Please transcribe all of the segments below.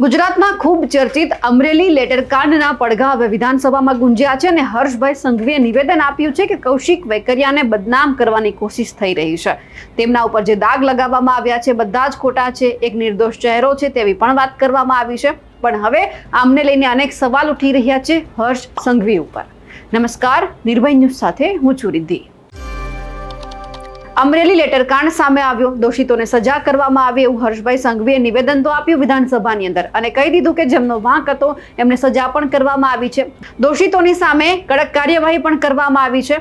ગુજરાતમાં ખૂબ ચર્ચિત અમરેલી લેટરકાંડના પડઘા હવે વિધાનસભામાં ગુંજ્યા છે અને હર્ષભાઈ સંઘવીએ નિવેદન આપ્યું છે કે કૌશિક વેકરિયાને બદનામ કરવાની કોશિશ થઈ રહી છે। તેમના ઉપર જે દાગ લગાવવામાં આવ્યા છે બધા જ ખોટા છે, એક નિર્દોષ ચહેરો છે તેવી પણ વાત કરવામાં આવી છે। પણ હવે આમને લઈને અનેક સવાલ ઉઠી રહ્યા છે હર્ષ સંઘવી ઉપર। નમસ્કાર, નિર્ભય ન્યૂઝ સાથે હું છું રિદ્ધિ। અમરેલી લેટરકાંડ સામે આવ્યો, દોષિતોને સજા કરવામાં આવે એવું હર્ષભાઈ સંઘવીએ નિવેદન તો આપ્યું વિધાનસભાની અંદર અને કહી દીધું કે જેમનો વાંક હતો એમને સજા પણ કરવામાં આવી છે, દોષિતોની સામે કડક કાર્યવાહી પણ કરવામાં આવી છે।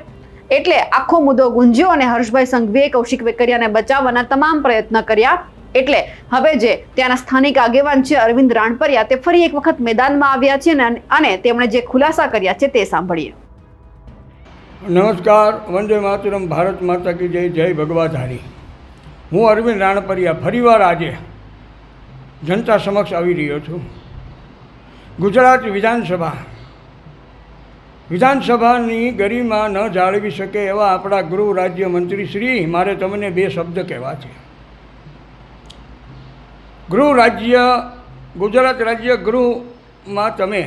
એટલે આખો મુદ્દો ગુંજ્યો અને હર્ષભાઈ સંઘવીએ કૌશિક વેકરિયાને બચાવવાના તમામ પ્રયત્ન કર્યા। એટલે હવે જે ત્યાંના સ્થાનિક આગેવાન છે અરવિંદ રાણપરિયા તે ફરી એક વખત મેદાનમાં આવ્યા છે અને તેમણે જે ખુલાસા કર્યા છે તે સાંભળીએ। નમસ્કાર, વંદે માતરમ, ભારત માતા કી જય, જય ભગવાધારી। હું અરવિંદ રાણપરિયા ફરીવાર આજે જનતા સમક્ષ આવી રહ્યો છું। ગુજરાત વિધાનસભાની ગરિમા ન જાળવી શકે એવા આપણા ગૃહ રાજ્યમંત્રી શ્રી, મારે તમને બે શબ્દ કહેવા છે। ગુજરાત રાજ્ય ગૃહમાં તમે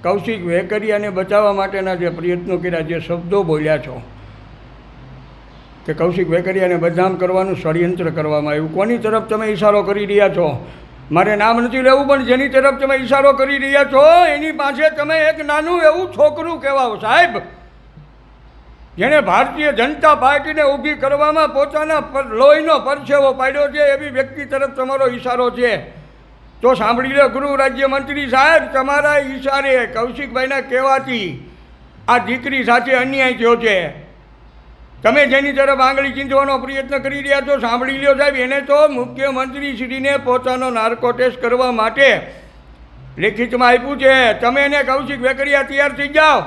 કૌશિક વેકરિયાને બચાવવા માટેના જે પ્રયત્નો કર્યા, જે શબ્દો બોલ્યા છો કે કૌશિક વેકરિયાને બદનામ કરવાનું ષડયંત્ર કરવામાં આવ્યું, કોની તરફ તમે ઇશારો કરી રહ્યા છો? મારે નામ નથી લેવું, પણ જેની તરફ તમે ઇશારો કરી રહ્યા છો એની પાસે તમે એક નાનું એવું છોકરું કહેવાઓ સાહેબ, જેણે ભારતીય જનતા પાર્ટીને ઊભી કરવામાં પોતાના લોહીનો પરસેવો પાડ્યો છે, એવી વ્યક્તિ તરફ તમારો ઇશારો છે। તો સાંભળી લો ગૃહ રાજ્યમંત્રી સાહેબ, તમારા ઈશારે કૌશિકભાઈના કહેવાથી આ દીકરી સાથે અન્યાય થયો છે। તમે જેની તરફ આંગળી ચીંધવાનો પ્રયત્ન કરી રહ્યા છો, સાંભળી લો સાહેબ, એને તો મુખ્યમંત્રી શ્રીને પોતાનો નાર્કો ટેસ્ટ કરવા માટે લેખિતમાં આપ્યું છે। તમે એને કૌશિક વેકરિયા તૈયાર થઈ જાઓ।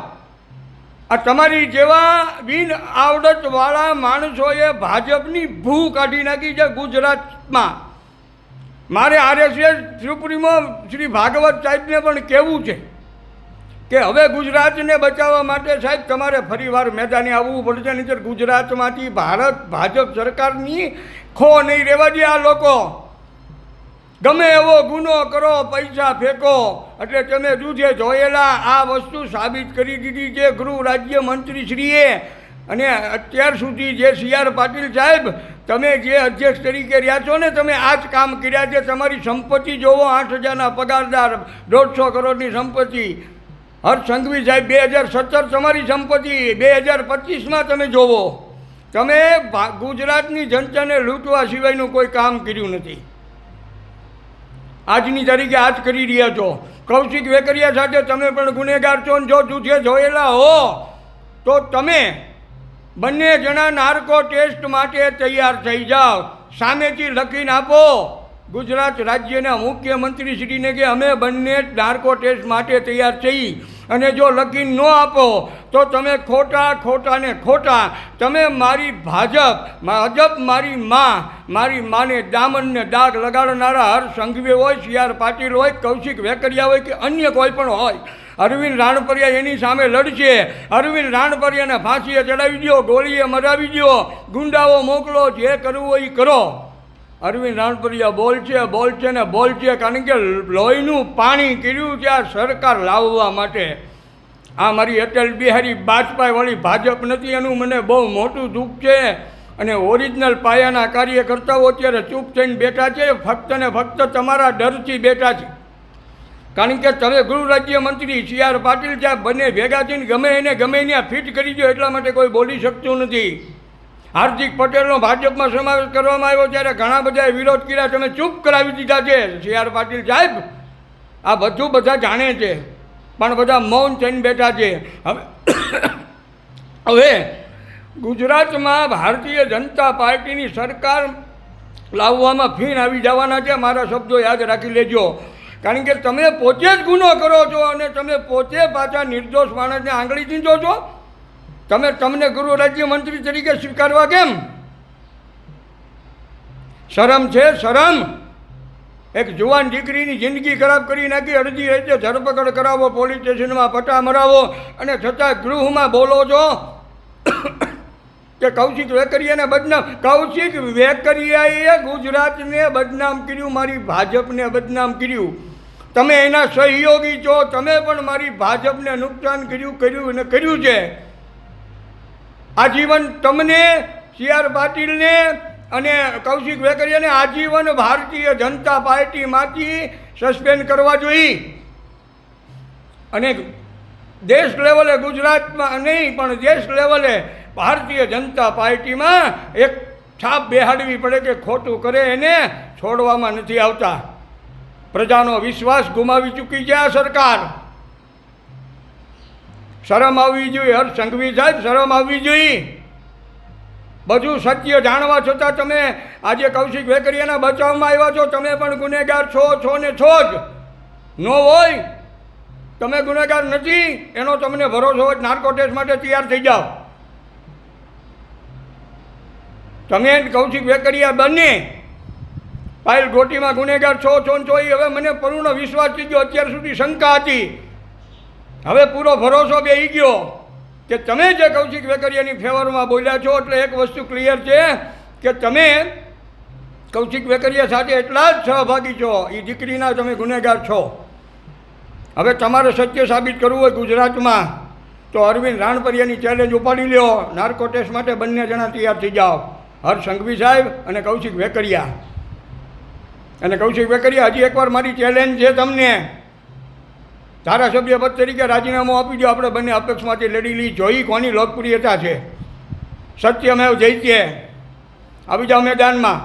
આ તમારી જેવા બિન આવડતવાળા માણસોએ ભાજપની ભૂ કાઢી નાખી છે ગુજરાતમાં। મારે આરએસએસ સુપ્રીમો શ્રી ભાગવત સાહેબને પણ કહેવું છે કે હવે ગુજરાતને બચાવવા માટે સાહેબ તમારે ફરીવાર મેદાને આવવું પડશે, નહીંતર ગુજરાતમાંથી ભાજપ સરકારની ખો નહીં રહેવા દે। આ લોકો ગમે એવો ગુનો કરો, પૈસા ફેંકો, એટલે તમે દૂધે જોયેલા આ વસ્તુ સાબિત કરી દીધી છે ગૃહ રાજ્યમંત્રીશ્રીએ। અને અત્યાર સુધી જે CR પાટીલ સાહેબ, તમે જે અધ્યક્ષ તરીકે રહ્યા છો ને, તમે આ જ કામ કર્યા છે। તમારી સંપત્તિ જોવો, 8,000ના પગારદાર, 150 કરોડની સંપત્તિ। હર્ષ સંઘવી સાહેબ, 2017 તમારી સંપત્તિ, 2025માં તમે જોવો, તમે ગુજરાતની જનતાને લૂંટવા સિવાયનું કોઈ કામ કર્યું નથી। આજની તારીખે આ જ કરી રહ્યા છો। કૌશિક વેકરિયા સાથે તમે પણ ગુનેગાર છો। જો દૂધે જોયેલા હો તો તમે બંને જણા નાર્કો ટેસ્ટ માટે તૈયાર થઈ જાઓ। સામેથી લખીને આપો ગુજરાત રાજ્યના મુખ્યમંત્રીશ્રીને કે અમે બંને નાર્કો ટેસ્ટ માટે તૈયાર છીએ। અને જો લખીને ન આપો તો તમે ખોટા ને ખોટા, તમે મારી ભાજપ મારી માને દામનને દાગ લગાડનારા હર્ષ સંઘવી હોય, CR પાટીલ હોય, કૌશિક વેકરિયા હોય કે અન્ય કોઈ પણ હોય, અરવિંદ રાણપરિયા એની સામે લડશે। અરવિંદ રાણપરિયાને ફાંસીએ ચડાવી દો, ગોળીએ મરાવી દો, ગુંડાઓ મોકલો, જે કરવું હોય એ કરો। અરવિંદ રાણપરિયા બોલશે, કારણ કે લોહીનું પાણી કર્યું છે આ સરકાર લાવવા માટે। આ મારી અટલ બિહારી વાજપેયીવાળી ભાજપ નથી, એનું મને બહુ મોટું દુઃખ છે। અને ઓરિજિનલ પાયાના કાર્યકર્તાઓ અત્યારે ચૂપ થઈને બેઠા છે, ફક્ત ને ફક્ત તમારા ડરથી બેઠા છે। કારણ કે તમે ગૃહ રાજ્યમંત્રી CR પાટીલ સાહેબ બંને ભેગા થઈને ગમે એને ફિટ કરી દો, એટલા માટે કોઈ બોલી શકતું નથી। હાર્દિક પટેલનો ભાજપમાં સમાવેશ કરવામાં આવ્યો ત્યારે ઘણા બધાએ વિરોધ કર્યા, તમે ચૂપ કરાવી દીધા છે CR પાટીલ સાહેબ। આ બધું બધા જાણે છે, પણ બધા મૌન થઈને બેઠા છે। હવે ગુજરાતમાં ભારતીય જનતા પાર્ટીની સરકાર લાવવામાં ફીણ આવી જવાના છે। મારા શબ્દો યાદ રાખી લેજો, કારણ કે તમે પોતે જ ગુનો કરો છો અને તમે પોતે પાછા નિર્દોષ માણસને આંગળી ચીંધો છો। તમને ગૃહ રાજ્યમંત્રી તરીકે સ્વીકારવા કેમ? શરમ છે, શરમ? એક જુવાન દીકરીની જિંદગી ખરાબ કરી નાખી, અડધી રીતે ધરપકડ કરાવો, પોલીસ સ્ટેશનમાં પટા મરાવો, અને છતાં ગૃહમાં બોલો છો કે કૌશિક વેકરિયાને બદનામ। કૌશિક વેકરિયાએ ગુજરાતને બદનામ કર્યું, મારી ભાજપને બદનામ કર્યું। તમે એના સહયોગી છો. તમે પણ મારી ભાજપને નુકસાન કર્યું છે. આજીવન તમને સી.આર. પાટીલને અને કૌશિક વેકરિયાને આજીવન ભારતીય જનતા પાર્ટીમાંથી સસ્પેન્ડ કરવા જોઈએ. અને દેશ લેવલે, ગુજરાતમાં નહીં પણ દેશ લેવલે ભારતીય જનતા પાર્ટીમાં એક છાપ બેહાડવી પડે કે ખોટું કરે એને છોડવામાં નથી આવતા. પ્રજાનો વિશ્વાસ ગુમાવી ચૂકી છે આ સરકાર. શરમ આવવી જોઈએ. હર્ષ સંઘવી સાહેબ, શરમ આવવી જોઈએ. બધું સત્ય જાણવા છતાં તમે આજે કૌશિક વેકરિયાના બચાવમાં આવ્યા છો. તમે પણ ગુનેગાર છો ને છો જ. ન હોય, તમે ગુનેગાર નથી એનો તમને ભરોસો હોય, નાર્કો ટેસ્ટ માટે તૈયાર થઈ જાઓ. તમે કૌશિક વેકરિયા બંને પાયલ ગોટીમાં ગુનેગાર છો ને છો. હવે મને પૂર્ણ વિશ્વાસ થઈ ગયો. અત્યાર સુધી શંકા હતી, હવે પૂરો ભરોસો બેસી ગયો કે તમે જે કૌશિક વેકરિયાની ફેવરમાં બોલ્યા છો. એટલે એક વસ્તુ ક્લિયર છે કે તમે કૌશિક વેકરિયા સાથે એટલા જ સહભાગી છો. એ દીકરીના તમે ગુનેગાર છો. હવે તમારે સત્ય સાબિત કરવું હોય ગુજરાતમાં તો અરવિંદ રાણપરિયાની ચેલેન્જ ઉપાડી લ્યો. નાર્કો ટેસ્ટ માટે બંને જણા તૈયાર થઈ જાઓ, હર્ષ સંઘવી સાહેબ અને કૌશિક વેકરિયા. અને કૌશિક વેકરિયા, હજી એકવાર મારી ચેલેન્જ છે તમને. ધારાસભ્ય પદ તરીકે રાજીનામું આપી દો. આપણે બંને અપક્ષમાંથી લડી લઈ, જોઈ કોની લોકપ્રિયતા છે. સત્યમેવ જયતે. આવી જાઓ મેદાનમાં.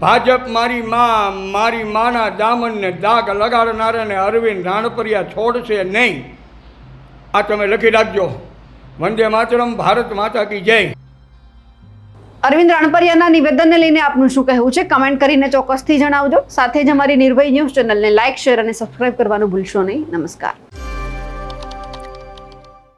ભાજપ મારી માના દામનને દાગ લગાડનારાને અરવિંદ રાણપરિયા છોડશે નહીં. આ તમે લખી રાખજો. વંદે માતરમ. ભારત માતા કી જય. અરવિંદ રાણપરિયાના નિવેદનને લઈને આપનું શું કહેવું છે? કમેન્ટ કરીને ચોક્કસથી જણાવજો. સાથે જ અમારી નિર્ભય ન્યૂઝ ચેનલને લાઇક, શેર અને સબસ્ક્રાઇબ કરવાનું ભૂલશો નહીં. નમસ્કાર.